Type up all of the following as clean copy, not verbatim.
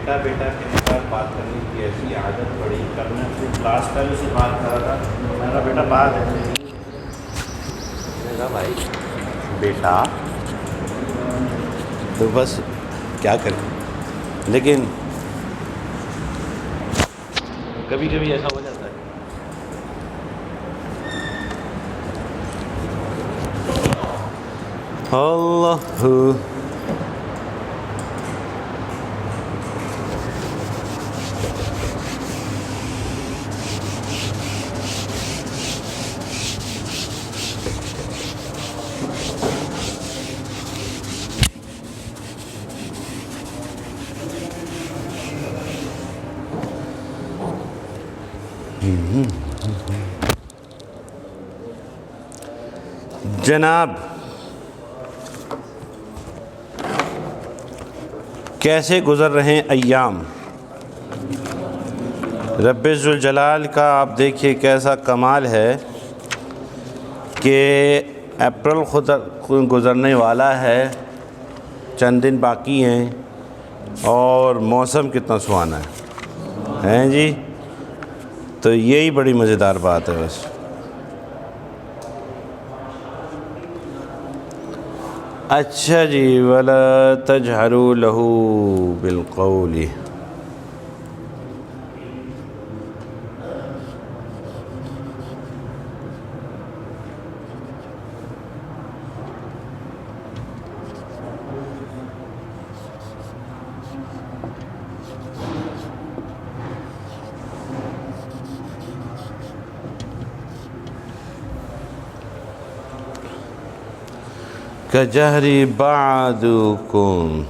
بیٹا بیٹا کے ساتھ بات کرنے کی ایسی عادت پڑی. کل میں اپنے کلاس فیلو سے بات کر رہا تھا, میرا بیٹا بات ایسے نہیں میرا بھائی بیٹا, تو بس کیا کریں, لیکن کبھی کبھی ایسا ہو جاتا ہے. اللہ جناب, کیسے گزر رہے ہیں ایام. رب ذوالجلال کا آپ دیکھیے کیسا کمال ہے کہ اپریل خود گزرنے والا ہے, چند دن باقی ہیں, اور موسم کتنا سہانا ہے جی. تو یہی بڑی مزیدار بات ہے. بس اچھا جی, وَلَا تَجْهَرُوا لَهُ بِالْقَوْلِ. كَجَهْرِ بَعْضِكُمْ.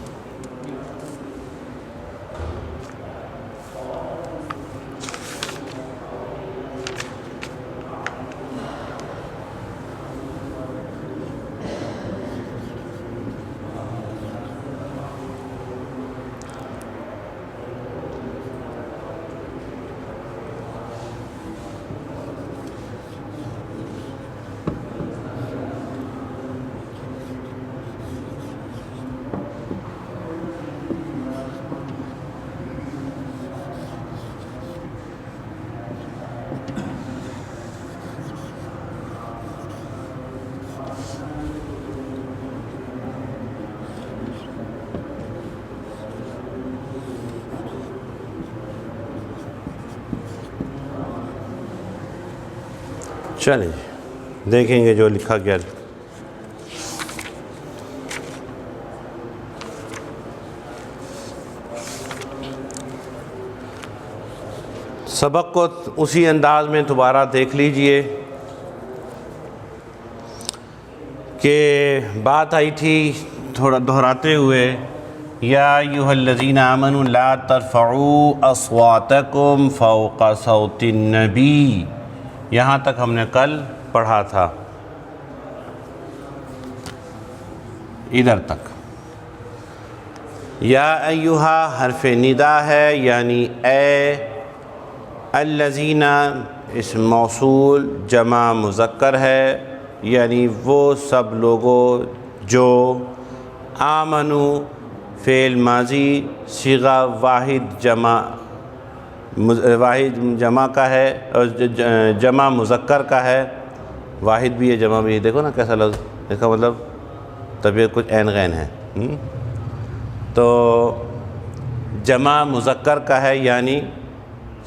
چلیں دیکھیں گے جو لکھا گیا. سبق کو اسی انداز میں دوبارہ دیکھ لیجئے کہ بات آئی تھی تھوڑا دہراتے ہوئے, یا ایھا الذین آمنوا لا ترفعوا اصواتکم فوق صوت النبی. یہاں تک ہم نے کل پڑھا تھا, ادھر تک. یا ایھا حرف ندا ہے, یعنی اے. الذین اسم موصول جمع مذکر ہے, یعنی وہ سب لوگوں جو. آمنو فعل ماضی صیغہ واحد جمع کا ہے, اور جمع مذکر کا ہے. واحد بھی ہے جمع بھی ہے, دیکھو نا کیسا لفظ, اس کا مطلب طبیعت کچھ عین غین ہے. تو جمع مذکر کا ہے, یعنی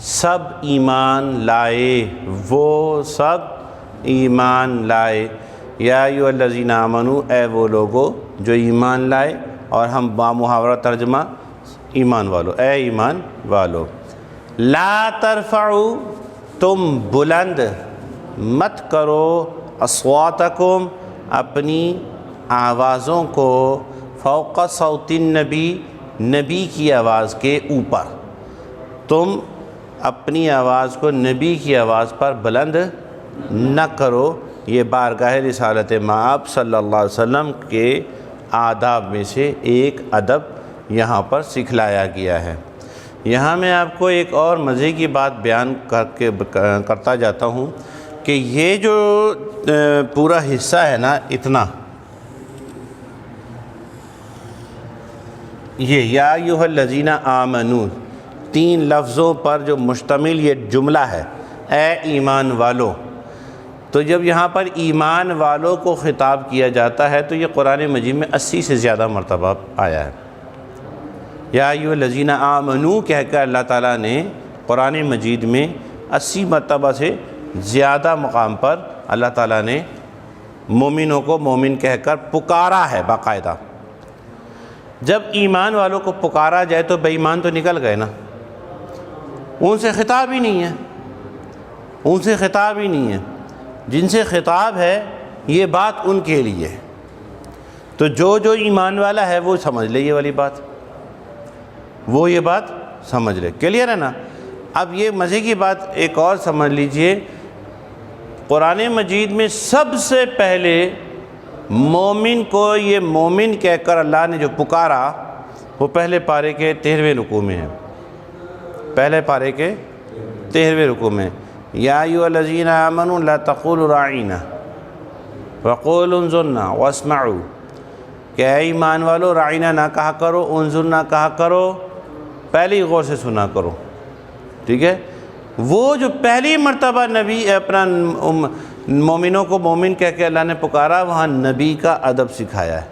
سب ایمان لائے, وہ سب ایمان لائے. یا ایھا الذین آمنوا, اے وہ لوگو جو ایمان لائے, اور ہم بامحاورہ ترجمہ ایمان والو, اے ایمان والو. لا ترفعوا, تم بلند مت کرو, اصواتکم, اپنی آوازوں کو, فوق صوت النبی, نبی کی آواز کے اوپر. تم اپنی آواز کو نبی کی آواز پر بلند نہ کرو. یہ بارگاہ رسالت مآب صلی اللہ علیہ وسلم کے آداب میں سے ایک ادب یہاں پر سکھلایا گیا ہے. یہاں میں آپ کو ایک اور مزے کی بات بیان کرتا جاتا ہوں کہ یہ جو پورا حصہ ہے نا, اتنا یہ یا ایھا الذین آمنو 3 لفظوں پر جو مشتمل یہ جملہ ہے، اے ایمان والو، تو جب یہاں پر ایمان والوں کو خطاب کیا جاتا ہے تو یہ قرآن مجید میں 80 سے زیادہ مرتبہ آیا ہے۔ یا ایھا الذین آمنو کہہ کر اللہ تعالیٰ نے قرآن مجید میں 80 مرتبہ سے زیادہ مقام پر اللہ تعالیٰ نے مومنوں کو مومن کہہ کر پکارا ہے باقاعدہ۔ جب ایمان والوں کو پکارا جائے تو بے ایمان تو نکل گئے نا، ان سے خطاب ہی نہیں ہے، ان سے خطاب ہی نہیں ہے۔ جن سے خطاب ہے یہ بات ان کے لیے، تو جو ایمان والا ہے وہ سمجھ لے یہ والی بات، وہ یہ بات سمجھ لے۔ کلیئر ہے نا؟ اب یہ مزے کی بات ایک اور سمجھ لیجئے، قرآن مجید میں سب سے پہلے مومن کو یہ مومن کہہ کر اللہ نے جو پکارا وہ پہلے پارے کے 13ویں رکوع میں ہے، پہلے پارے کے 13ویں رکوع میں۔ یا ایھا الذین آمنوا لا تقولوا راعینا وقولوا انظرنا واسمعوا، کہ اے ایمان والو راعینا نہ کہا کرو، انظرنا کہا کرو، پہلی غور سے سنا کرو، ٹھیک ہے؟ وہ جو پہلی مرتبہ نبی اپنا مومنوں کو مومن کہہ کے اللہ نے پکارا، وہاں نبی کا ادب سکھایا ہے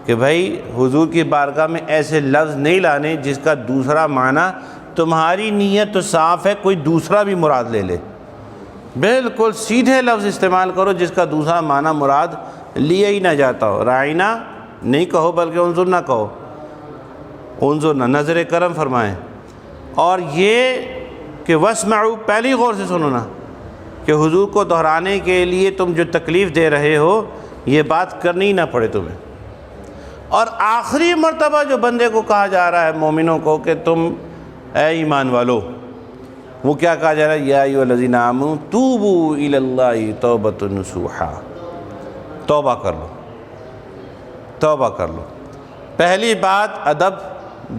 کہ بھائی حضور کی بارگاہ میں ایسے لفظ نہیں لانے جس کا دوسرا معنی، تمہاری نیت تو صاف ہے کوئی دوسرا بھی مراد لے لے، بالکل سیدھے لفظ استعمال کرو جس کا دوسرا معنی مراد لیا ہی نہ جاتا ہو۔ رائنا نہیں کہو بلکہ انظرنا کہو، انظرنا نظر کرم فرمائیں، اور یہ کہ واسمعوا پہلی غور سے سنو نا، کہ حضور کو دہرانے کے لیے تم جو تکلیف دے رہے ہو یہ بات کرنی نہ پڑے تمہیں۔ اور آخری مرتبہ جو بندے کو کہا جا رہا ہے مومنوں کو کہ تم اے ایمان والو، وہ کیا کہا جا رہا ہے؟ یا ایھا الذین آمنوا توبوا الی اللہ توبۃ نصوحا، توبہ کر لو، توبہ کر لو۔ پہلی بات ادب،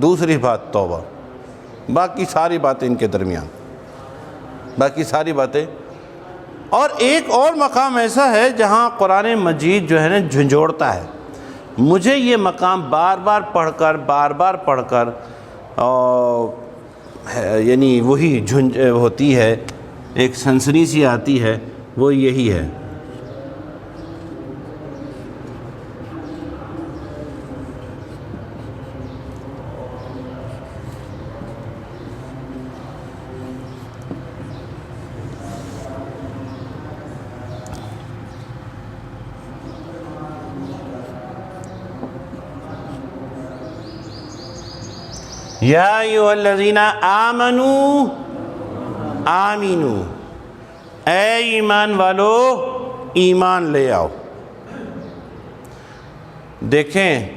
دوسری بات توبہ، باقی ساری باتیں ان کے درمیان، باقی ساری باتیں۔ اور ایک اور مقام ایسا ہے جہاں قرآن مجید جو ہے نا جھنجھوڑتا ہے، مجھے یہ مقام بار بار پڑھ کر یعنی وہی جھنج ہوتی ہے، ایک سنسنی سی آتی ہے، وہ یہی ہے۔ یا ایھا الذین آمنوا آمینو، اے ایمان والو ایمان لے آؤ۔ دیکھیں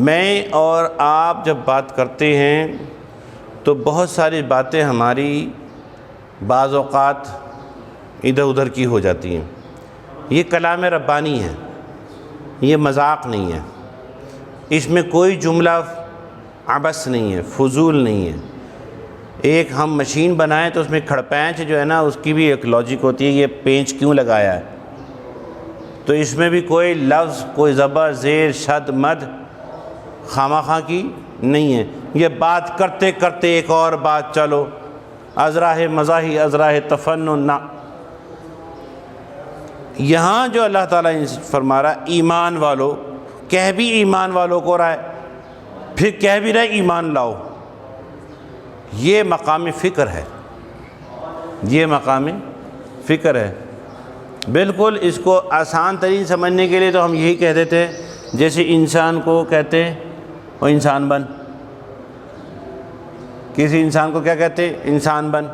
میں اور آپ جب بات کرتے ہیں تو بہت ساری باتیں ہماری بعض اوقات ادھر ادھر کی ہو جاتی ہیں، یہ کلام ربانی ہے، یہ مذاق نہیں ہے، اس میں کوئی جملہ عبث نہیں ہے، فضول نہیں ہے۔ ایک ہم مشین بنائیں تو اس میں کھڑپینچ جو ہے نا اس کی بھی ایک لاجک ہوتی ہے، یہ پینچ کیوں لگایا ہے، تو اس میں بھی کوئی لفظ، کوئی زبر زیر شد مد خامخواہ کی نہیں ہے۔ یہ بات کرتے کرتے ایک اور بات چلو، ازراہ مزاحی ازراہ تفنن نہ۔ یہاں جو اللہ تعالیٰ فرما رہا ہے ایمان والو، کہہ بھی ایمان والوں کو رہا ہے، پھر کہہ بھی رہے ایمان لاؤ، یہ مقام فکر ہے، یہ مقام فکر ہے۔ بالکل اس کو آسان ترین سمجھنے کے لیے تو ہم یہی کہہ دیتے ہیں، جیسے انسان کو کہتے ہیں وہ انسان بن، کسی انسان کو کیا کہتے ہیں؟ انسان بن،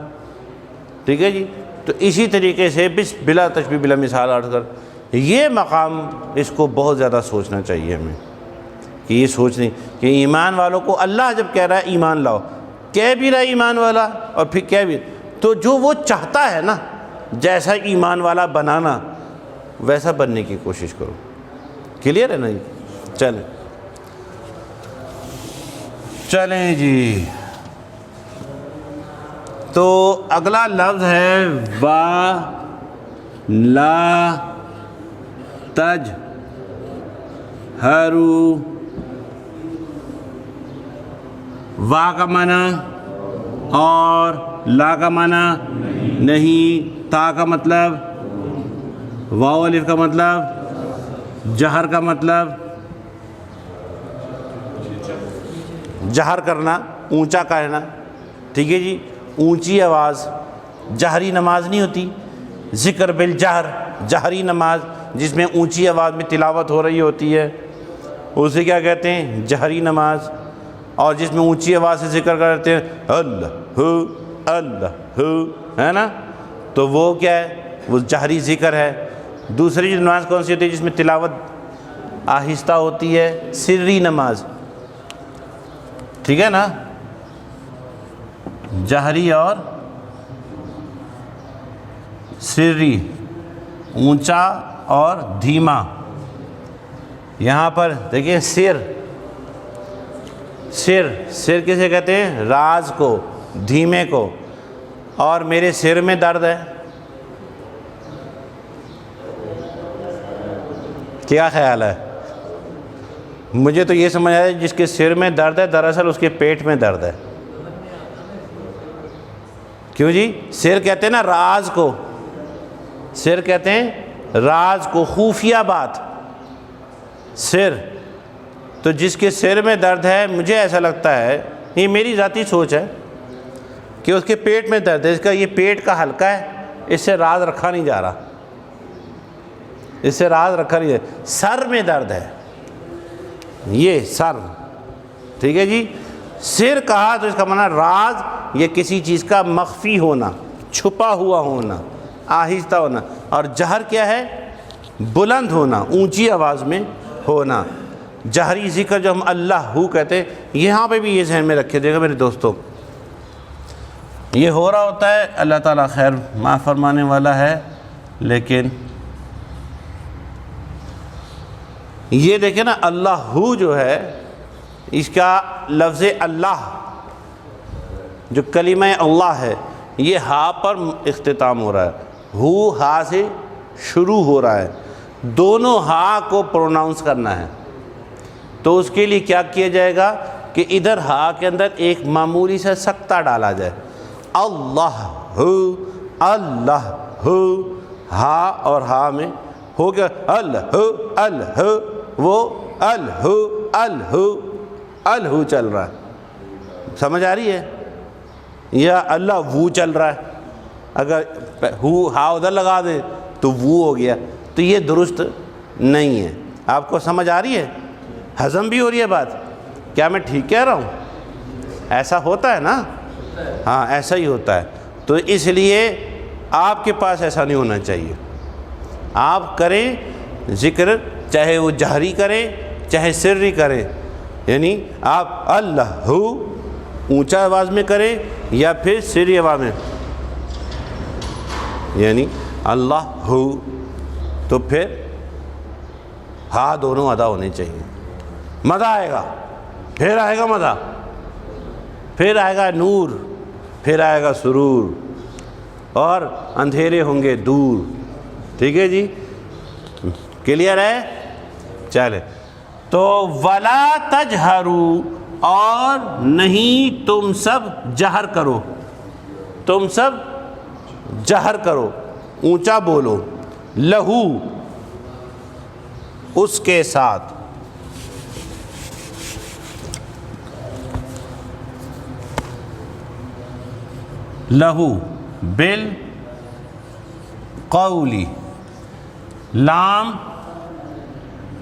ٹھیک ہے جی۔ تو اسی طریقے سے بلا تشبیہ بلا مثال عرض کر، یہ مقام اس کو بہت زیادہ سوچنا چاہیے ہمیں، کہ یہ سوچنے کہ ایمان والوں کو اللہ جب کہہ رہا ہے ایمان لاؤ، کہہ بھی رہا ہے ایمان والا، اور پھر کہہ بھی، تو جو وہ چاہتا ہے نا جیسا ایمان والا بنانا، ویسا بننے کی کوشش کرو۔ کلیئر ہے نا جی؟ چلیں جی، تو اگلا لفظ ہے وا لا تج ہرو وا کا معنی اور لا کا معنی نہیں، تا کا مطلب، واو الف کا مطلب، جہر کا مطلب جہر کرنا، اونچا کہنا، ٹھیک ہے جی، اونچی آواز، جہری نماز نہیں ہوتی، ذکر بالجہر، جہری نماز جس میں اونچی آواز میں تلاوت ہو رہی ہوتی ہے اسے کیا کہتے ہیں؟ جہری نماز۔ اور جس میں اونچی آواز سے ذکر کرتے ہیں اللہ اللہ ہے نا، تو وہ کیا ہے؟ وہ جہری ذکر ہے۔ دوسری جو نماز کون سی ہوتی ہے جس میں تلاوت آہستہ ہوتی ہے؟ سری نماز، ٹھیک ہے نا، جہری اور سری، اونچا اور دھیما۔ یہاں پر دیکھیں سر کسے کہتے ہیں؟ راز کو، دھیمے کو۔ اور میرے سر میں درد ہے، کیا خیال ہے؟ مجھے تو یہ سمجھ آیا جس کے سر میں درد ہے دراصل اس کے پیٹ میں درد ہے۔ کیوں جی؟ سر کہتے ہیں نا راز کو، سر کہتے ہیں راز کو، خفیہ بات، سر۔ تو جس کے سر میں درد ہے، مجھے ایسا لگتا ہے، یہ میری ذاتی سوچ ہے کہ اس کے پیٹ میں درد ہے، اس کا یہ پیٹ کا حلقہ ہے، اس سے راز رکھا نہیں جا رہا، اس سے راز رکھا نہیں جا رہا۔ سر میں درد ہے، یہ سر، ٹھیک ہے جی۔ سر کہا تو اس کا معنی راز، یہ کسی چیز کا مخفی ہونا، چھپا ہوا ہونا، آہستہ ہونا۔ اور جہر کیا ہے؟ بلند ہونا، اونچی آواز میں ہونا۔ جہری ذکر جو ہم اللہ ہو کہتے ہیں، یہاں پہ بھی یہ ذہن میں رکھے دے گا میرے دوستوں، یہ ہو رہا ہوتا ہے، اللہ تعالیٰ خیر معاف فرمانے والا ہے، لیکن یہ دیکھیں نا اللہ ہو جو ہے، اس کا لفظ اللہ جو کلمہ اللہ ہے، یہ ہا پر اختتام ہو رہا ہے، ہو ہا سے شروع ہو رہا ہے، دونوں ہا کو پروناؤنس کرنا ہے۔ تو اس کے لیے کیا کیا جائے گا کہ ادھر ہا کے اندر ایک معمولی سا سکتہ ڈالا جائے، اللہ ہو، اللہ ہو، ہا اور ہا میں ہو گیا اللہ ہو، اللہ ہو، وہ اللہ ہو، اللہ ہو، اللہ ہو چل رہا ہے، سمجھ آ رہی ہے؟ یا اللہ وہ چل رہا ہے، اگر ہو ہا ادھر لگا دے تو وہ ہو گیا، تو یہ درست نہیں ہے۔ آپ کو سمجھ آ رہی ہے؟ ہضم بھی ہو رہی ہے بات؟ کیا میں ٹھیک کہہ رہا ہوں؟ ایسا ہوتا ہے نا؟ ہاں ایسا ہی ہوتا ہے۔ تو اس لیے آپ کے پاس ایسا نہیں ہونا چاہیے، آپ کریں ذکر، چاہے وہ جہری کریں چاہے سری کریں، یعنی آپ اللہ ہو اونچا آواز میں کریں یا پھر سری آواز میں، یعنی اللہ ہو، تو پھر ہاں دونوں ادا ہونے چاہیے، مزہ آئے گا، پھر آئے گا مزہ، پھر آئے گا نور، پھر آئے گا سرور، اور اندھیرے ہوں گے دور، ٹھیک ہے جی، کلیئر ہے؟ چلے تو ولا تجہروا، اور نہیں تم سب جہر کرو، تم سب جہر کرو، اونچا بولو، لہو اس کے ساتھ، لہو بالقولی،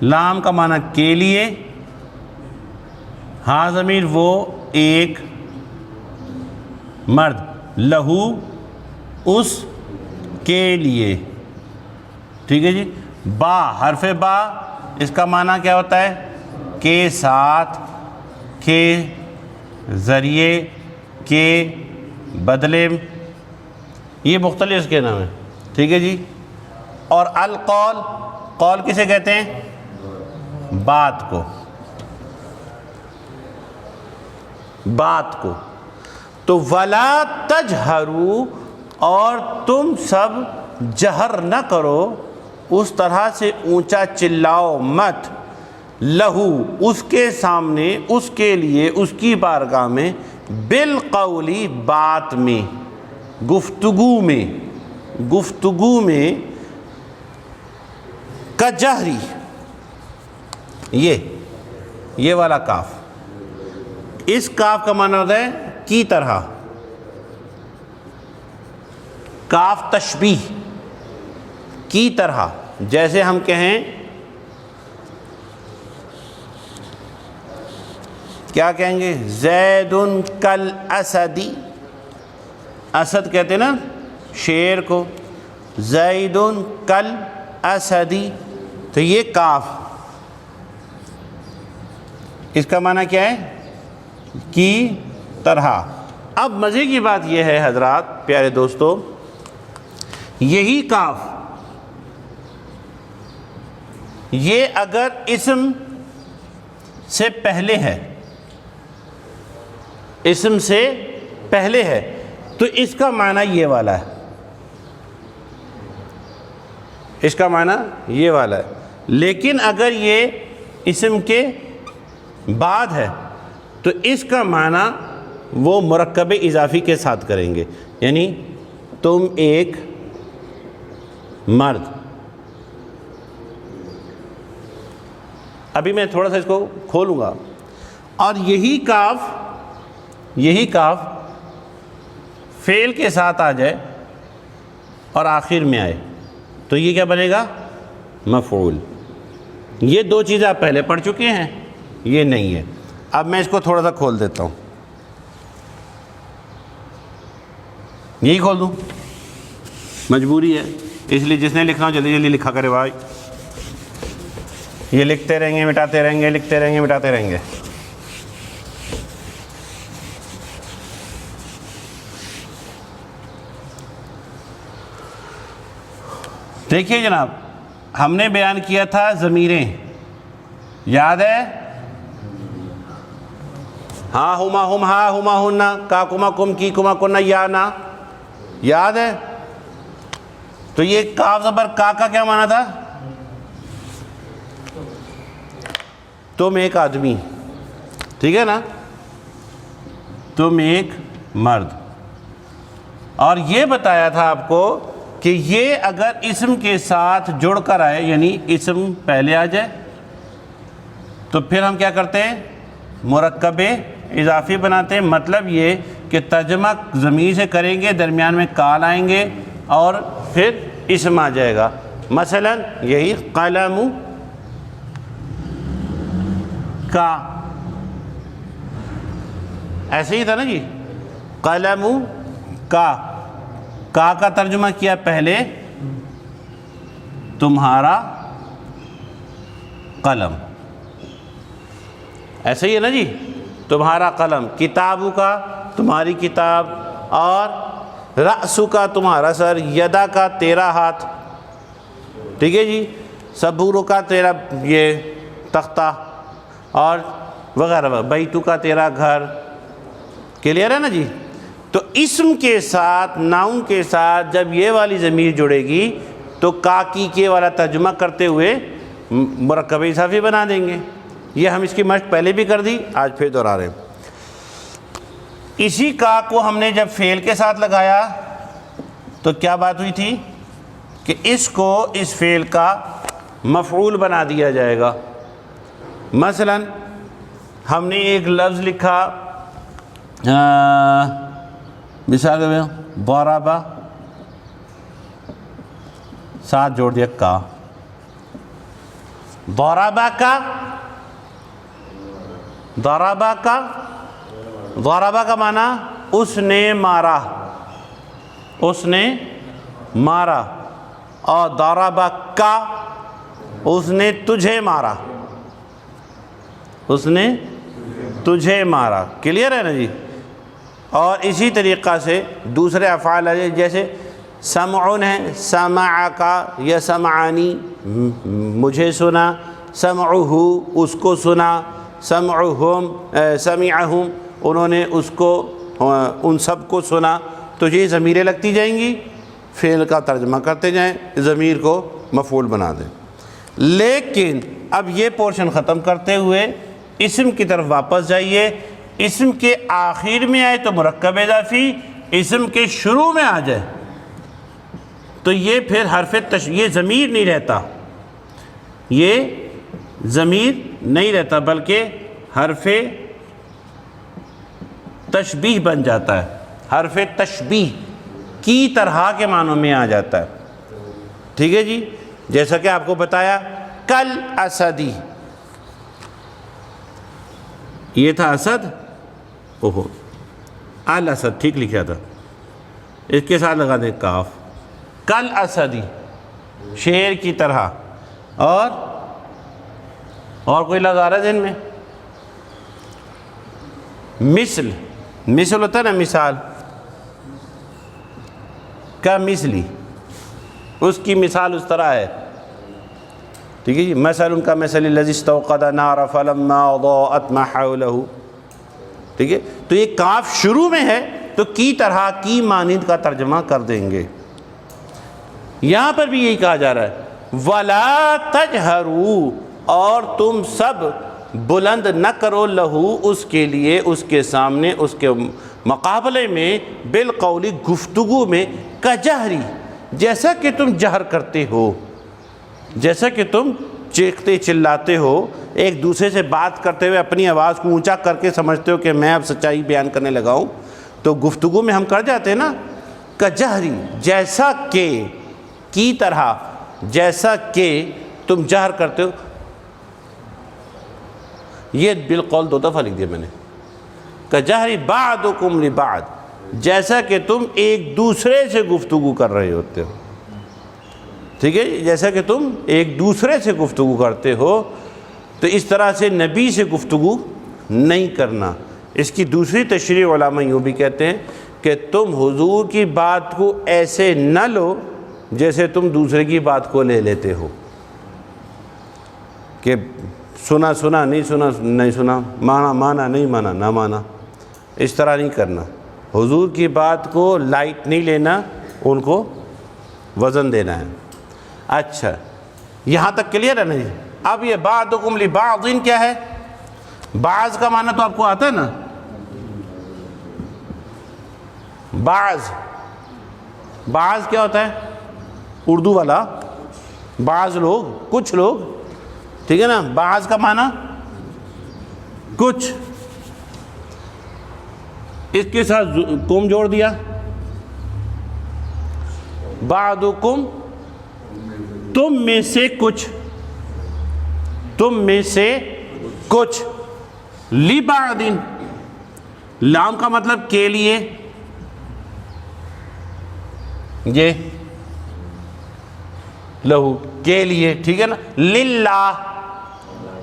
لام کا معنی کے لیے، ہاں ضمیر وہ ایک مرد، لہو اس کے لیے، ٹھیک ہے جی۔ با حرف با، اس کا معنی کیا ہوتا ہے؟ کے ساتھ، کے ذریعے، کے بدلے، یہ مختلف اس کے نام ہیں، ٹھیک ہے جی۔ اور القول، قول کسے کہتے ہیں؟ بات کو، بات کو۔ تو ولا تجہروا، اور تم سب جہر نہ کرو، اس طرح سے اونچا چلاؤ مت، لہو اس کے سامنے، اس کے لیے، اس کی بارگاہ میں، بالقولی بات میں، گفتگو میں، گفتگو میں، کجہری، یہ والا کاف، اس کاف کا معنی ہوتا ہے کی طرح، کاف تشبیہ، کی طرح، جیسے ہم کہیں، کیا کہیں گے؟ زید کل اسدی، اسد کہتے ہیں نا شیر کو، زید کل اسدی، تو یہ کاف، اس کا معنی کیا ہے؟ کی طرح۔ اب مزے کی بات یہ ہے حضرات، پیارے دوستو، یہی کاف، یہ اگر اسم سے پہلے ہے، اسم سے پہلے ہے، تو اس کا معنی یہ والا ہے، اس کا معنی یہ والا ہے۔ لیکن اگر یہ اسم کے بعد ہے تو اس کا معنی وہ مرکب اضافی کے ساتھ کریں گے، یعنی تم ایک مرد۔ ابھی میں تھوڑا سا اس کو کھولوں گا، اور یہی کاف فعل کے ساتھ آ جائے اور آخر میں آئے تو یہ کیا بنے گا؟ مفعول۔ یہ دو چیزیں آپ پہلے پڑھ چکے ہیں، یہ نہیں ہے۔ اب میں اس کو تھوڑا سا کھول دیتا ہوں، یہی کھول دوں، مجبوری ہے، اس لیے جس نے لکھنا ہو جلدی جلدی لکھا کرے بھائی، یہ لکھتے رہیں گے مٹاتے رہیں گے، لکھتے رہیں گے مٹاتے رہیں گے۔ دیکھیے جناب، ہم نے بیان کیا تھا ضمیریں، یاد ہے؟ ہاں ہما ہم، ہاں ہما ہننا، کا کما کم، کی کما کننا، یا نا، یاد ہے؟ تو یہ کاف زبر کا کیا معنی تھا؟ تم ایک آدمی، ٹھیک ہے نا، تم ایک مرد۔ اور یہ بتایا تھا آپ کو کہ یہ اگر اسم کے ساتھ جڑ کر آئے، یعنی اسم پہلے آ جائے، تو پھر ہم کیا کرتے ہیں؟ مرکب اضافی بناتے ہیں۔ مطلب یہ کہ ترجمہ ضمیر سے کریں گے، درمیان میں کال آئیں گے اور پھر اسم آ جائے گا۔ مثلا یہی قلم کا، ایسے ہی تھا نا جی، قلم کا ترجمہ کیا پہلے تمہارا قلم، ایسے ہی ہے نا جی، تمہارا قلم، کتابوں کا تمہاری کتاب، اور رأسو کا تمہارا سر، یدا کا تیرا ہاتھ، ٹھیک ہے جی، صبورو کا تیرا یہ تختہ، اور وغیرہ، بیتو کا تیرا گھر، کلیئر ہے نا جی۔ تو اسم کے ساتھ، ناؤن کے ساتھ جب یہ والی ضمیر جڑے گی تو کا کی کے والا ترجمہ کرتے ہوئے مرکب اضافی بنا دیں گے۔ یہ ہم اس کی مشق پہلے بھی کر دی، آج پھر دہرا رہے ہیں۔ اسی کا کو ہم نے جب فعل کے ساتھ لگایا تو کیا بات ہوئی تھی کہ اس کو اس فعل کا مفعول بنا دیا جائے گا۔ مثلا ہم نے ایک لفظ لکھا، مثال میں ضربہ، ساتھ جوڑ دیا کا، ضربہ کا، ضربہ کا، ضربہ کا معنی اس نے مارا، اس نے مارا، اور ضربہ کا اس نے تجھے مارا، اس نے تجھے مارا، کلیئر ہے نا جی۔ اور اسی طریقہ سے دوسرے افعال جیسے سمعن ہے، سمع کا یا سمعانی، مجھے سنا، سمعہو اس کو سنا، سمعہم سمعہم انہوں نے اس کو، ان سب کو سنا۔ تو یہ ضمیریں لگتی جائیں گی، فعل کا ترجمہ کرتے جائیں، ضمیر کو مفعول بنا دیں۔ لیکن اب یہ پورشن ختم کرتے ہوئے اسم کی طرف واپس جائیے. اسم کے آخر میں آئے تو مرکب اضافی، اسم کے شروع میں آ جائے تو یہ پھر حرف یہ ضمیر نہیں رہتا، یہ ضمیر نہیں رہتا بلکہ حرف تشبیہ بن جاتا ہے. حرف تشبیہ کی طرح کے معنوں میں آ جاتا ہے. ٹھیک ہے جی. جیسا کہ آپ کو بتایا کل اسدی، یہ تھا اسد، اوہو الاسد ٹھیک لکھا تھا، اس کے ساتھ لگا دیں کاف. کل اسدی شیر کی طرح. اور کوئی لفظ آ رہا ہے ذہن میں؟ مثل ہوتا ہے نا، مثال کا مثلی، اس کی مثال اس طرح ہے. ٹھیک ہے جی. مثل ان کا مثل الذی استوقد نارا فلما اضاءت ما حولہ. ٹھیک ہے. تو یہ کاف شروع میں ہے تو کی طرح کی مانند کا ترجمہ کر دیں گے. یہاں پر بھی یہی کہا جا رہا ہے وَلَا تَجْهَرُوا، اور تم سب بلند نہ کرو لہو اس کے لیے، اس کے سامنے، اس کے مقابلے میں، بالقول گفتگو میں، کجہری جیسا کہ تم جہر کرتے ہو، جیسا کہ تم چیختے چلاتے ہو، ایک دوسرے سے بات کرتے ہوئے اپنی آواز کو اونچا کر کے سمجھتے ہو کہ میں اب سچائی بیان کرنے لگا ہوں. تو گفتگو میں ہم کر جاتے ہیں نا، کجہری جیسا کہ، کی طرح، جیسا کہ تم جہر کرتے ہو. یہ بالقول 2 دفعہ لکھ دیا میں نے. کجہری بعضکم لبعض، جیسا کہ تم ایک دوسرے سے گفتگو کر رہے ہوتے ہو. ٹھیک ہے. جیسا کہ تم ایک دوسرے سے گفتگو کرتے ہو. تو اس طرح سے نبی سے گفتگو نہیں کرنا. اس کی دوسری تشریح علماء یوں بھی کہتے ہیں کہ تم حضور کی بات کو ایسے نہ لو جیسے تم دوسرے کی بات کو لے لیتے ہو، کہ سنا سنا نہیں سنا نہیں سنا، مانا مانا نہیں مانا نہ مانا. اس طرح نہیں کرنا. حضور کی بات کو لائٹ نہیں لینا، ان کو وزن دینا ہے. اچھا یہاں تک کلیئر ہے نا جی. اب یہ بعضکم لبعض کیا ہے؟ بعض کا معنی تو آپ کو آتا ہے نا. بعض کیا ہوتا ہے؟ اردو والا بعض لوگ، کچھ لوگ. ٹھیک ہے نا. بعض کا معنی کچھ، اس کے ساتھ کم جوڑ دیا. بعضکم تم میں سے کچھ، تم میں سے کچھ. لبعض لام کا مطلب کے لیے، یہ لہو کے لیے. ٹھیک ہے نا. للہ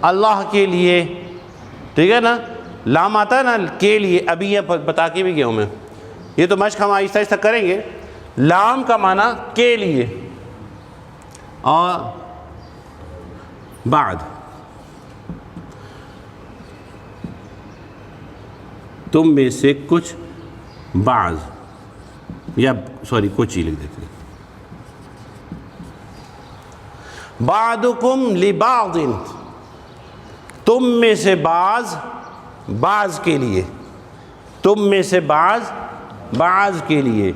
اللہ کے لیے. ٹھیک ہے نا. لام آتا ہے نا کے لیے. ابھی یہ بتا کے بھی گیا ہوں میں، یہ تو مشق ہم آہستہ آہستہ کریں گے. لام کا معنی کے لیے. اور بعد تم میں سے کچھ، بعض یا سوری کچھ ہی لکھ دیتے ہیں. بعضکم لبعض تم میں سے بعض، بعض کے لیے. تم میں سے بعض، بعض کے لیے.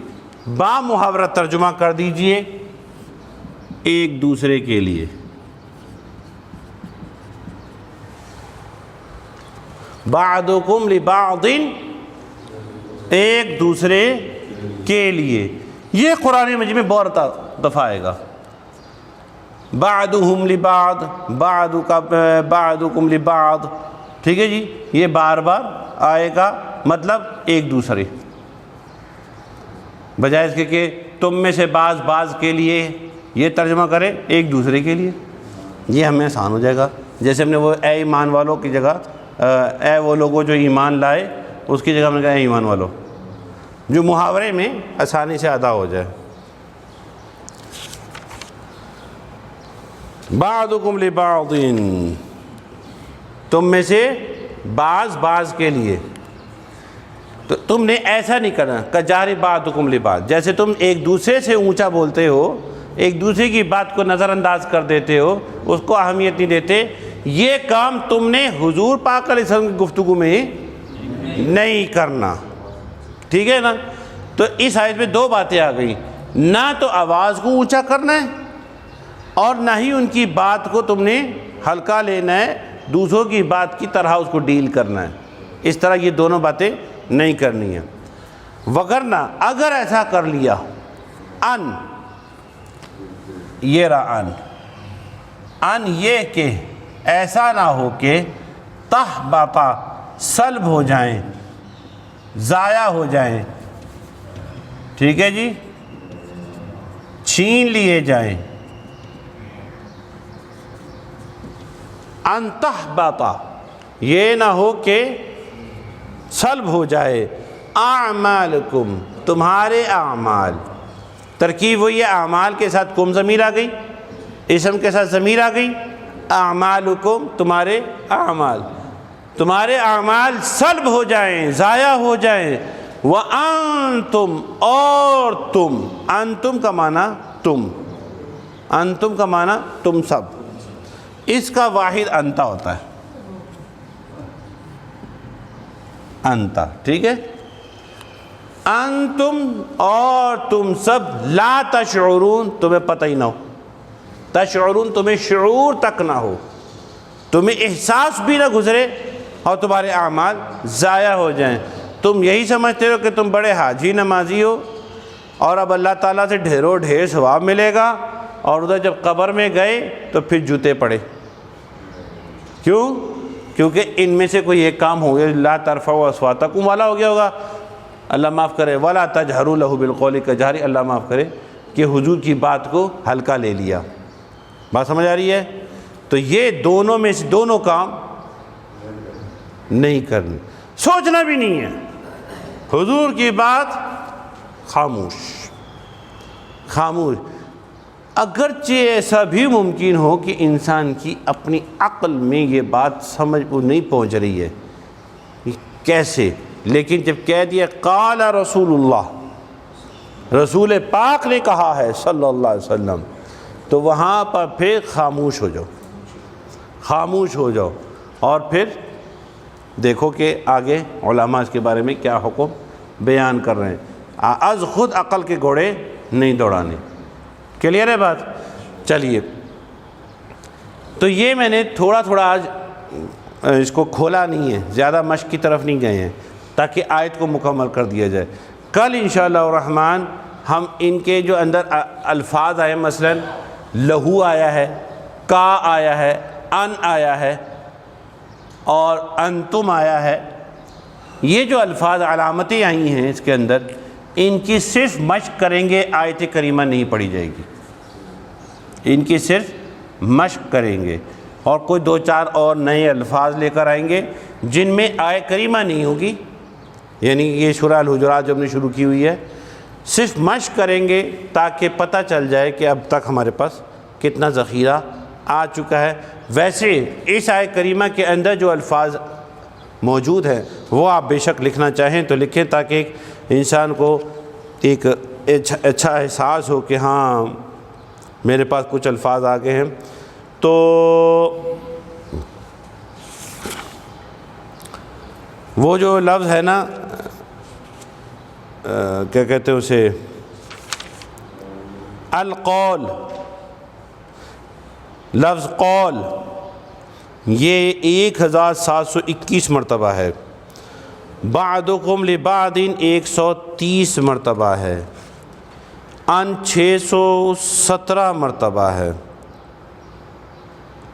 با محاورہ ترجمہ کر دیجئے ایک دوسرے کے لیے. بعضکم لبعض ایک دوسرے کے لیے. یہ قرآن مجید میں بہت دفعہ آئے گا. بعضهم لبعض، بعضکم لبعض. ٹھیک ہے جی. یہ بار بار آئے گا. مطلب ایک دوسرے، بجائے اس کے کہ تم میں سے بعض، بعض کے لیے یہ ترجمہ کریں ایک دوسرے کے لیے. یہ ہمیں آسان ہو جائے گا. جیسے ہم نے وہ اے ایمان والوں کی جگہ اے وہ لوگوں جو ایمان لائے، اس کی جگہ ہم نے کہا اے ایمان والوں، جو محاورے میں آسانی سے ادا ہو جائے. بعضکم لبعض تم میں سے بعض، بعض کے لیے. تو تم نے ایسا نہیں کرنا. کجہر بعضکم لبعض جیسے تم ایک دوسرے سے اونچا بولتے ہو، ایک دوسرے کی بات کو نظر انداز کر دیتے ہو، اس کو اہمیت نہیں دیتے، یہ کام تم نے حضور پاک علیہ السلام کی گفتگو میں نہیں کرنا، ٹھیک ہے نا؟ تو اس آیت میں دو باتیں آ گئی، نہ تو آواز کو اونچا کرنا ہے اور نہ ہی ان کی بات کو تم نے ہلکا لینا ہے، دوسروں کی بات کی طرح اس کو ڈیل کرنا ہے، اس طرح یہ دونوں باتیں نہیں کرنی ہیں۔ وگرنہ اگر ایسا کر لیا، ان یہ رہا ان یہ کہ ایسا نہ ہو کہ تحبطا سلب ہو جائیں، ضائع ہو جائیں، ٹھیک ہے جی، چھین لیے جائیں، ان تحبطا یہ نہ ہو کہ سلب ہو جائے، اعمالکم تمہارے اعمال، ترکیب ہوئی ہے اعمال کے ساتھ کم ضمیر آ گئی، اسم کے ساتھ ضمیر آ گئی، اعمالکم تمہارے اعمال، تمہارے اعمال سلب ہو جائیں، ضائع ہو جائیں، وَأَنْتُمْ اور تم، انتم کا معنی تم، انتم کا معنی تم سب، اس کا واحد انتا ہوتا ہے، انتا، ٹھیک ہے؟ انتم اور تم سب، لا تشعرون تمہیں پتہ ہی نہ ہو، تشعرون تمہیں شعور تک نہ ہو، تمہیں احساس بھی نہ گزرے اور تمہارے اعمال ضائع ہو جائیں، تم یہی سمجھتے ہو کہ تم بڑے حاجی نمازی ہو اور اب اللہ تعالیٰ سے ڈھیروں ڈھیر ثواب ملے گا، اور ادھر جب قبر میں گئے تو پھر جوتے پڑے، کیوں؟ کیونکہ ان میں سے کوئی ایک کام ہو گیا، لا ترفعوا اصواتکم والا ہو گیا ہوگا، اللہ معاف کرے، ولا تجہروا لہ بالقول کجہر، اللہ معاف کرے کہ حضور کی بات کو ہلکا لے لیا، بات سمجھ آ رہی ہے؟ تو یہ دونوں میں سے دونوں کام نہیں کرنے، سوچنا بھی نہیں ہے، حضور کی بات خاموش خاموش، اگرچہ ایسا بھی ممکن ہو کہ انسان کی اپنی عقل میں یہ بات سمجھ نہیں پہنچ رہی ہے کیسے، لیکن جب کہہ دیا قال رسول اللہ، رسول پاک نے کہا ہے صلی اللہ علیہ وسلم، تو وہاں پر پھر خاموش ہو جاؤ، خاموش ہو جاؤ، اور پھر دیکھو کہ آگے علماء اس کے بارے میں کیا حکم بیان کر رہے ہیں، از خود عقل کے گھوڑے نہیں دوڑانے، کلیئر ہے بات؟ چلیے، تو یہ میں نے تھوڑا تھوڑا آج اس کو کھولا نہیں ہے، زیادہ مشق کی طرف نہیں گئے ہیں تاکہ آیت کو مکمل کر دیا جائے، کل انشاءاللہ الرحمن ہم ان کے جو اندر الفاظ آئے، مثلا لہو آیا ہے، کا آیا ہے، ان آیا ہے اور انتم آیا ہے، یہ جو الفاظ علامتیں آئی ہیں اس کے اندر، ان کی صرف مشق کریں گے، آیت کریمہ نہیں پڑھی جائے گی، ان کی صرف مشق کریں گے، اور کوئی دو چار اور نئے الفاظ لے کر آئیں گے جن میں آیت کریمہ نہیں ہوگی، یعنی یہ سورہ الحجرات جو ہم نے شروع کی ہوئی ہے، صرف مشق کریں گے تاکہ پتہ چل جائے کہ اب تک ہمارے پاس کتنا ذخیرہ آ چکا ہے۔ ویسے اس آیت کریمہ کے اندر جو الفاظ موجود ہیں وہ آپ بے شک لکھنا چاہیں تو لکھیں، تاکہ ایک انسان کو ایک اچھا احساس ہو کہ ہاں میرے پاس کچھ الفاظ آ گئے ہیں۔ تو وہ جو لفظ ہے نا، کیا کہتے ہیں اسے، القول، لفظ قول یہ 1721 مرتبہ ہے، بعدکم لبعد 130 مرتبہ ہے، ان 617 مرتبہ ہے،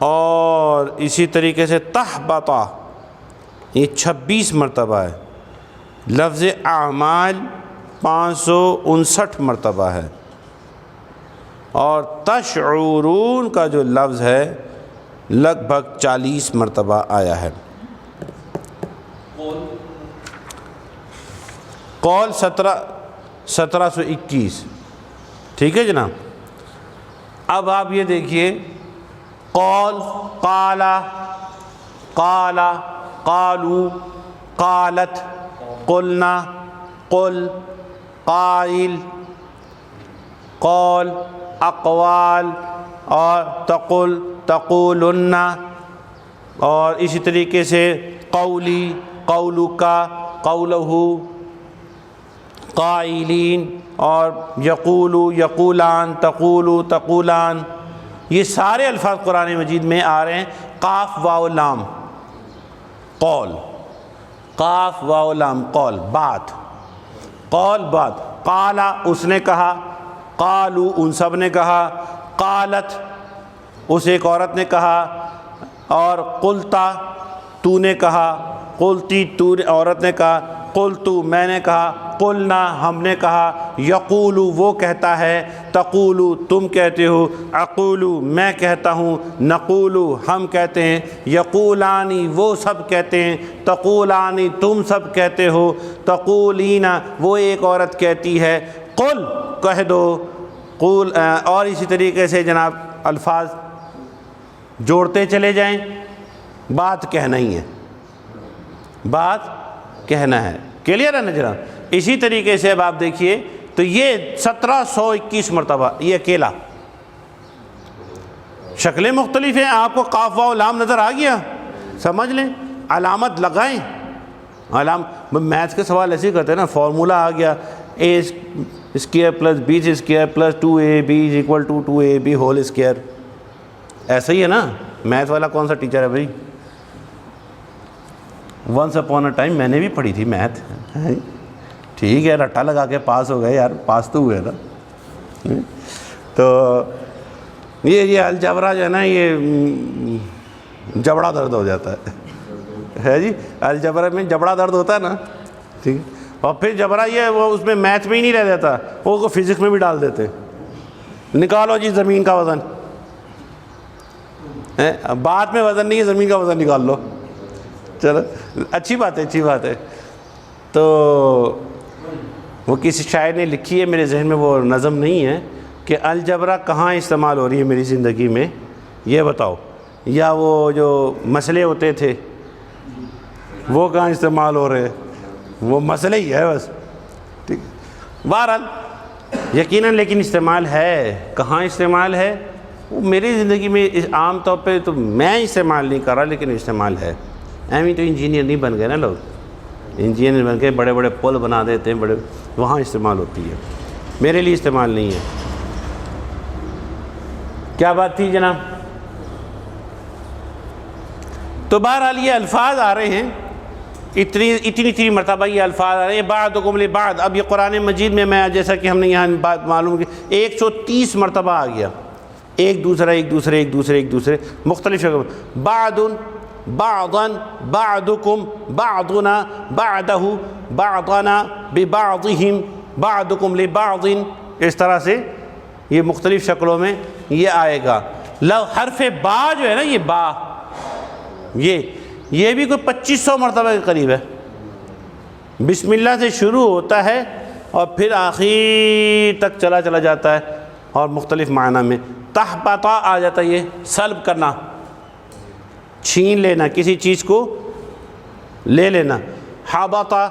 اور اسی طریقے سے تحبطا یہ 26 مرتبہ ہے، لفظ اعمال 559 مرتبہ ہے، اور تشعرون کا جو لفظ ہے لگ بھگ 40 مرتبہ آیا ہے۔ قول 1721، ٹھیک ہے جناب۔ اب آپ یہ دیکھیے، قول، قالا، قالا، قالو، قالت، قلنا، قل، قائل، قول، اقوال اور تقل تقولن، اور اسی طریقے سے قولی قولک قولہ، قائلین اور یقولو یقولان تقولو تقولان، یہ سارے الفاظ قرآن مجید میں آ رہے ہیں قاف واو لام، قول، قاف واو لام قول، بات، قول بات، قالا اس نے کہا، قالو ان سب نے کہا، قالت اس ایک عورت نے کہا، اور قلتا تو نے کہا، قلتی تو عورت نے کہا، قلتو میں نے کہا، قلنا ہم نے کہا، یقولو وہ کہتا ہے، تقولو تم کہتے ہو، اقولو میں کہتا ہوں، نقولو ہم کہتے ہیں، یقولانی وہ سب کہتے ہیں، تقولانی تم سب کہتے ہو، تقولین وہ ایک عورت کہتی ہے، قل کہہ دو، قول، اور اسی طریقے سے جناب الفاظ جوڑتے چلے جائیں، بات کہنا ہی ہے، بات کہنا ہے، کلیئر ہے نا جناب؟ اسی طریقے سے اب آپ دیکھیے تو یہ 1721 مرتبہ یہ اکیلا، شکلیں مختلف ہیں، آپ کو قاف واو لام نظر آ گیا، سمجھ لیں، علامت لگائیں، میتھس کے سوال ایسے ہی کرتے ہیں نا، فارمولہ آ گیا A square plus B square plus 2ab is equal to 2ab whole square, ایسا ہی ہے نا؟ میتھ والا کون سا ٹیچر ہے بھائی؟ ونس اپون اے ٹائم میں نے بھی پڑھی تھی میتھ، ٹھیک ہے، رٹا لگا کے پاس ہو گئے یار، پاس تو ہوئے نا۔ تو یہ الجبرا جو ہے نا، یہ جبڑا درد ہو جاتا ہے جی، الجبرا میں جبڑا درد ہوتا ہے نا، ٹھیک ہے، اور پھر جبرا یہ وہ اس میں میتھ میں ہی نہیں رہ جاتا، وہ فزکس میں بھی ڈال دیتے، نکالو جی زمین کا وزن، بات میں وزن نہیں ہے، زمین کا وزن نکال لو، چلو اچھی بات ہے، اچھی بات ہے۔ تو وہ کسی شاعر نے لکھی ہے، میرے ذہن میں وہ نظم نہیں ہے کہ الجبرا کہاں استعمال ہو رہی ہے میری زندگی میں، یہ بتاؤ، یا وہ جو مسئلے ہوتے تھے وہ کہاں استعمال ہو رہے ہیں، وہ مسئلہ ہی ہے بس، ٹھیک، بہرحال یقیناً، لیکن استعمال ہے، کہاں استعمال ہے وہ میری زندگی میں عام طور پہ تو میں استعمال نہیں کر رہا، لیکن استعمال ہے۔ ایویں تو انجینئر نہیں بن گئے نا لوگ، انجینئر بن کے بڑے بڑے پل بنا دیتے ہیں، بڑے وہاں استعمال ہوتی ہے، میرے لیے استعمال نہیں ہے۔ کیا بات تھی جناب؟ تو بہرحال یہ الفاظ آ رہے ہیں، اتنی مرتبہ یہ الفاظ آ رہے ہیں، بعضکم لبعض۔ اب یہ قرآن مجید میں جیسا کہ ہم نے یہاں بات معلوم کی 130 مرتبہ آ گیا، ایک دوسرے مختلف شکل، بعض بعضا بعضکم بعضنا بعضہ بعضنا ببعضہم بعضکم لبعض، اس طرح سے یہ مختلف شکلوں میں یہ آئے گا۔ حرف با جو ہے نا، یہ با، یہ بھی کوئی 2500 مرتبہ کے قریب ہے، بسم اللہ سے شروع ہوتا ہے اور پھر آخر تک چلا جاتا ہے، اور مختلف معنی میں۔ تحبطا آ جاتا ہے، یہ سلب کرنا، چھین لینا، کسی چیز کو لے لینا۔ حبطا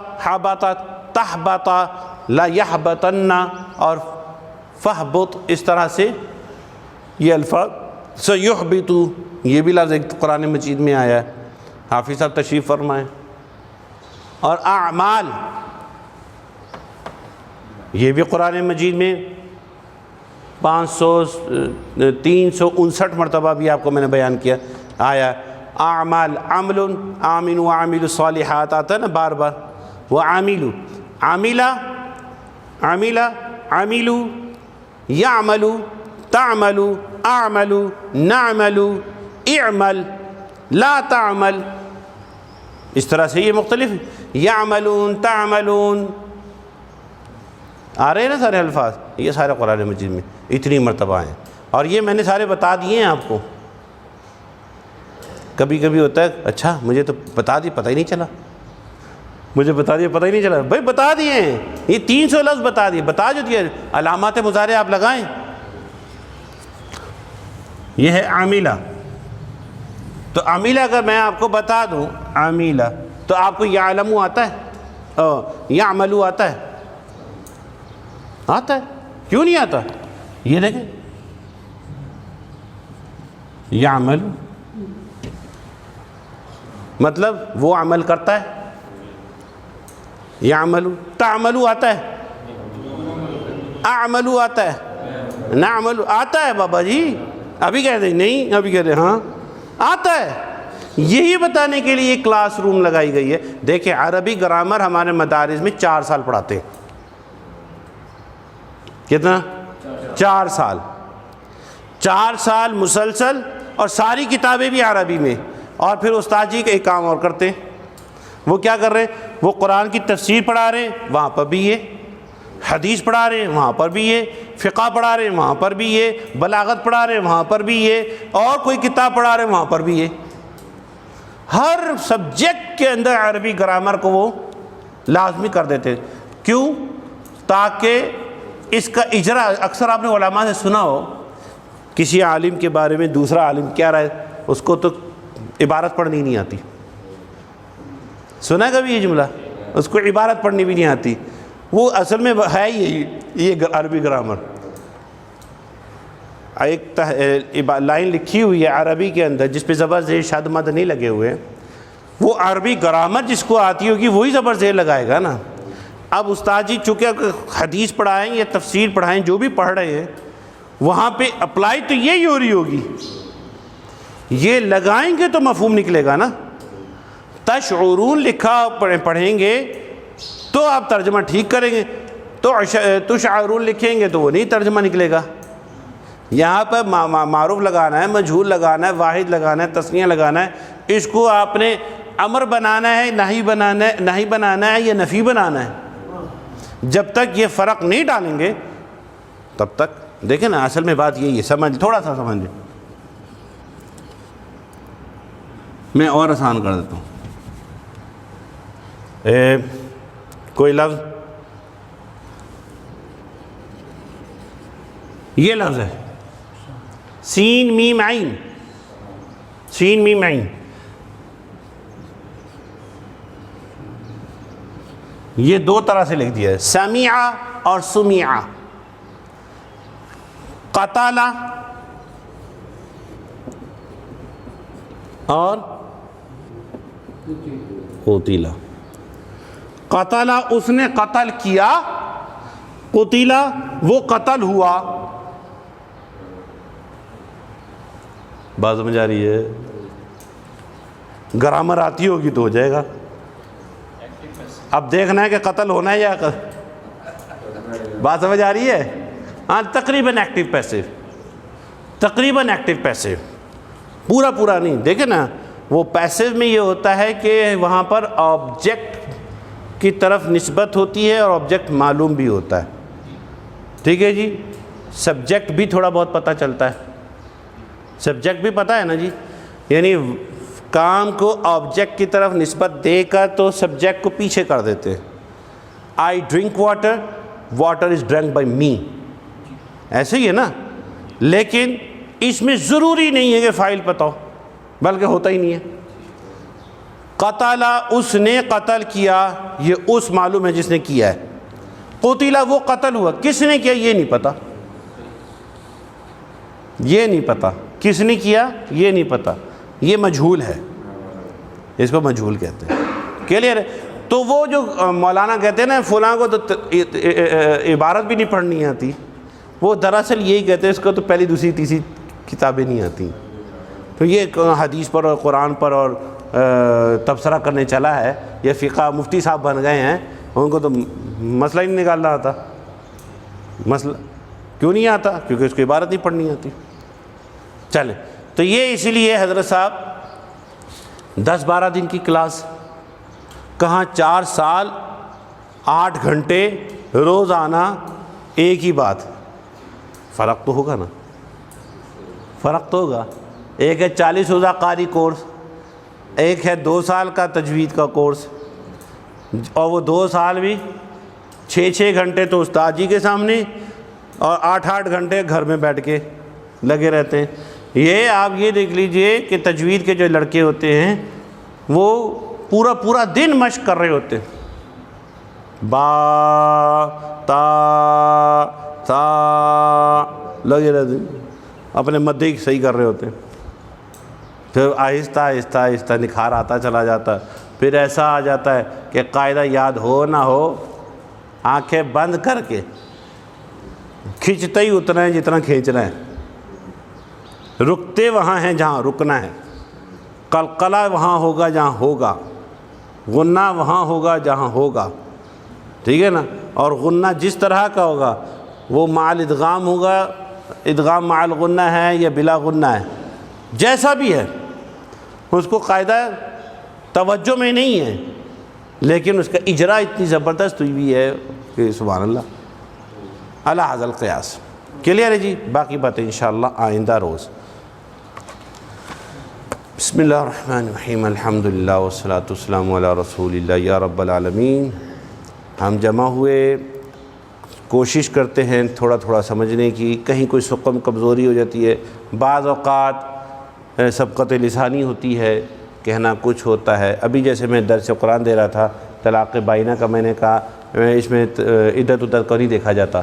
تحبطا لا یحبطن، اور فحبط، اس طرح سے یہ الفاظ، سیحبط، یہ بھی لفظ قرآن مجید میں آیا ہے، حافظ صاحب تشریف فرمائیں۔ اور اعمال، یہ بھی قرآن مجید میں 359 مرتبہ بھی آپ کو میں نے بیان کیا آیا۔ اعمال، عمل، آمن و عامل الصالحات آتا ہے نا بار بار، وہ عامل، عاملہ، عاملہ، عاملو، یعملو، تعملو، اعملو، نعملو، اعمل، لا تعمل، اس طرح سے یہ مختلف، یعملون، تعملون، آ رہے ہیں نا سارے الفاظ، یہ سارے قرآن مجید میں اتنی مرتبہ ہیں، اور یہ میں نے سارے بتا دیے ہیں آپ کو۔ کبھی کبھی ہوتا ہے اچھا مجھے تو بتا دی، پتہ ہی نہیں چلا، مجھے بتا دیا پتہ ہی نہیں چلا، بھائی بتا دیے ہیں، یہ 300 لفظ بتا دیے، بتا جو دیا، علامات مضارع آپ لگائیں۔ یہ ہے عاملہ، تو عاملہ اگر میں آپ کو بتا دوں عاملہ، تو آپ کو یعلمو آتا ہے، یعملو آتا ہے، آتا ہے، کیوں نہیں آتا؟ یہ دیکھیں یعمل مطلب وہ عمل کرتا ہے. یعمل تعملو آتا ہے, اعملو آتا ہے, نعمل آتا ہے بابا جی. ابھی کہتے ہیں نہیں, ابھی کہتے ہیں ہاں آتا ہے. یہی بتانے کے لیے کلاس روم لگائی گئی ہے. دیکھیں عربی گرامر ہمارے مدارس میں 4 سال پڑھاتے ہیں. کتنا؟ 4 سال. 4 سال مسلسل, اور ساری کتابیں بھی عربی میں. اور پھر استاد جی کا ایک کام اور کرتے ہیں. وہ کیا کر رہے ہیں؟ وہ قرآن کی تفسیر پڑھا رہے ہیں, وہاں پر بھی یہ حدیث پڑھا رہے ہیں, وہاں پر بھی یہ فقہ پڑھا رہے ہیں, وہاں پر بھی یہ بلاغت پڑھا رہے ہیں, وہاں پر بھی یہ, اور کوئی کتاب پڑھا رہے ہیں, وہاں پر بھی یہ. ہر سبجیکٹ کے اندر عربی گرامر کو وہ لازمی کر دیتے. کیوں؟ تاکہ اس کا اجرا, اکثر آپ نے علماء سے سنا ہو کسی عالم کے بارے میں دوسرا عالم کیا رہا ہے, اس کو تو عبارت پڑھنی نہیں آتی. سنا ہے کبھی یہ جملہ؟ اس کو عبارت پڑھنی بھی نہیں آتی. وہ اصل میں ہے ہی یہ عربی گرامر. ایک لائن لکھی ہوئی ہے عربی کے اندر جس پہ زبر زیر شد مد نہیں لگے ہوئے. وہ عربی گرامر جس کو آتی ہوگی وہی زبر زیر لگائے گا نا. اب استاد جی چونکہ حدیث پڑھائیں یا تفسیر پڑھائیں, جو بھی پڑھ رہے ہیں وہاں پہ اپلائی تو یہی ہو رہی ہوگی. یہ لگائیں گے تو مفہوم نکلے گا نا. تشعرون لکھا پڑھیں گے تو آپ ترجمہ ٹھیک کریں گے, تو تشعرون لکھیں گے تو وہ نہیں ترجمہ نکلے گا. یہاں پر معروف لگانا ہے, مجہول لگانا ہے, واحد لگانا ہے, تثنیہ لگانا ہے. اس کو آپ نے امر بنانا ہے, نہیں بنانا ہے یا نفی بنانا ہے. جب تک یہ فرق نہیں ڈالیں گے تب تک. دیکھیں نا اصل میں بات یہی ہے, سمجھ تھوڑا سا سمجھیں. میں اور آسان کر دیتا ہوں. کوئی لفظ, یہ لفظ ہے سین میم عین, سین میم عین. یہ 2 طرح سے لکھ دیا ہے, سمیع اور سمیع. قتل اور قتل. قتل اس نے قتل کیا, قتل وہ قتل ہوا. بات سمجھ آ رہی ہے؟ گرامر آتی ہوگی تو ہو جائے گا. اب دیکھنا ہے کہ قتل ہونا ہے یا بات سمجھ آ رہی ہے؟ ہاں تقریباً ایکٹیو پیسو, تقریباً ایکٹیو پیسو, پورا نہیں. دیکھیں نا وہ پیسو میں یہ ہوتا ہے کہ وہاں پر آبجیکٹ کی طرف نسبت ہوتی ہے اور آبجیکٹ معلوم بھی ہوتا ہے. ٹھیک ہے جی. سبجیکٹ بھی تھوڑا بہت پتہ چلتا ہے, سبجیکٹ بھی پتہ ہے نا جی. یعنی کام کو آبجیکٹ کی طرف نسبت دے کر تو سبجیکٹ کو پیچھے کر دیتے ہیں. I drink water, water is drink by me, ایسے ہی ہے نا. لیکن اس میں ضروری نہیں ہے کہ فاعل پتہ ہو, بلکہ ہوتا ہی نہیں ہے. قتل اس نے قتل کیا, یہ اس معلوم ہے جس نے کیا ہے. قتل وہ قتل ہوا, کس نے کیا یہ نہیں پتہ, یہ نہیں پتہ کس نے کیا, یہ نہیں پتہ, یہ مجہول ہے, اس کو مجہول کہتے ہیں. کلیئر ہے؟ تو وہ جو مولانا کہتے ہیں نا فلاں کو تو عبارت بھی نہیں پڑھنی آتی, وہ دراصل یہی کہتے ہیں اس کو تو پہلی دوسری تیسری کتابیں نہیں آتی. تو یہ حدیث پر اور قرآن پر اور تبصرہ کرنے چلا ہے, یہ فقہ مفتی صاحب بن گئے ہیں, ان کو تو مسئلہ ہی نہیں نکالنا آتا. مسئلہ کیوں نہیں آتا؟ کیونکہ اس کو عبارت نہیں پڑھنی آتی. چلیں, تو یہ اسی لیے حضرت صاحب 10-12 دن کی کلاس, کہاں 4 سال 8 گھنٹے روز آنا, ایک ہی بات. فرق تو ہوگا نا, فرق تو ہوگا. ایک ہے 40 روزہ قاری کورس, ایک ہے 2 سال کا تجوید کا کورس, اور وہ 2 سال بھی 6 گھنٹے تو استاد جی کے سامنے اور 8 گھنٹے گھر میں بیٹھ کے لگے رہتے ہیں. یہ آپ یہ دیکھ لیجئے کہ تجوید کے جو لڑکے ہوتے ہیں وہ پورا دن مشق کر رہے ہوتے ہیں, با تا لگے رہتے ہیں, اپنے مدے کی صحیح کر رہے ہوتے ہیں. پھر آہستہ آہستہ آہستہ نکھار آتا چلا جاتا ہے. پھر ایسا آ جاتا ہے کہ قاعدہ یاد ہو نہ ہو آنکھیں بند کر کے کھینچتے ہی اتنا ہے جتنا کھینچنا ہے، رکتے وہاں ہیں جہاں رکنا ہے، قلقلہ وہاں ہوگا جہاں ہوگا، غنہ وہاں ہوگا جہاں ہوگا، ٹھیک ہے نا. اور غنہ جس طرح کا ہوگا وہ مع الادغام ہوگا، ادغام مع الغنہ ہے یا بلا غنہ ہے، جیسا بھی ہے اس کو قاعدہ توجہ میں نہیں ہے، لیکن اس کا اجرا اتنی زبردست ہوئی ہے کہ سبحان اللہ علی ھذا القیاس. کلیئر ہے جی؟ باقی باتیں انشاءاللہ آئندہ روز. بسم اللہ الرحمن الرحیم، الحمدللہ والصلاۃ والسلام علی رسول اللہ. یا رب العالمین، ہم جمع ہوئے، کوشش کرتے ہیں تھوڑا تھوڑا سمجھنے کی، کہیں کوئی سقم کمزوری ہو جاتی ہے، بعض اوقات سبقت لسانی ہوتی ہے، کہنا کچھ ہوتا ہے. ابھی جیسے میں درس قرآن دے رہا تھا طلاق بائنہ کا، میں نے کہا اس میں عدت ادت کو نہیں دیکھا جاتا،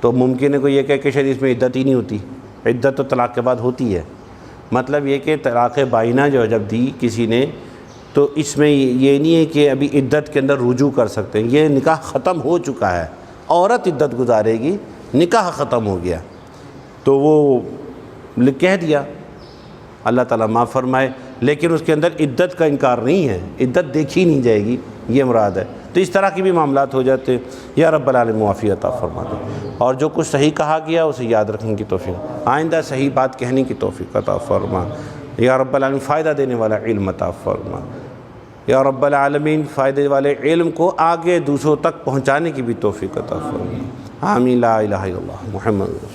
تو ممکن ہے کوئی یہ کہے کہ شاید اس میں عدت ہی نہیں ہوتی. عدت تو طلاق کے بعد ہوتی ہے. مطلب یہ کہ طلاق بائنہ جو جب دی کسی نے تو اس میں یہ نہیں ہے کہ ابھی عدت کے اندر رجوع کر سکتے ہیں، یہ نکاح ختم ہو چکا ہے، عورت عدت گزارے گی، نکاح ختم ہو گیا. تو وہ کہہ دیا، اللہ تعالیٰ معاف فرمائے، لیکن اس کے اندر عدت کا انکار نہیں ہے، عدت دیکھی نہیں جائے گی، یہ مراد ہے. تو اس طرح کے بھی معاملات ہو جاتے ہیں. یا رب العالمین معافی عطا فرما دے، اور جو کچھ صحیح کہا گیا اسے یاد رکھنے کی توفیق، آئندہ صحیح بات کہنے کی توفیق عطا فرما. یا رب العالمین فائدہ دینے والا علم عطا فرما. یا رب العالمین فائدے والے علم کو آگے دوسروں تک پہنچانے کی بھی توفیق عطا فرما. آمین. لا الہ الا اللہ محمد رسول اللہ.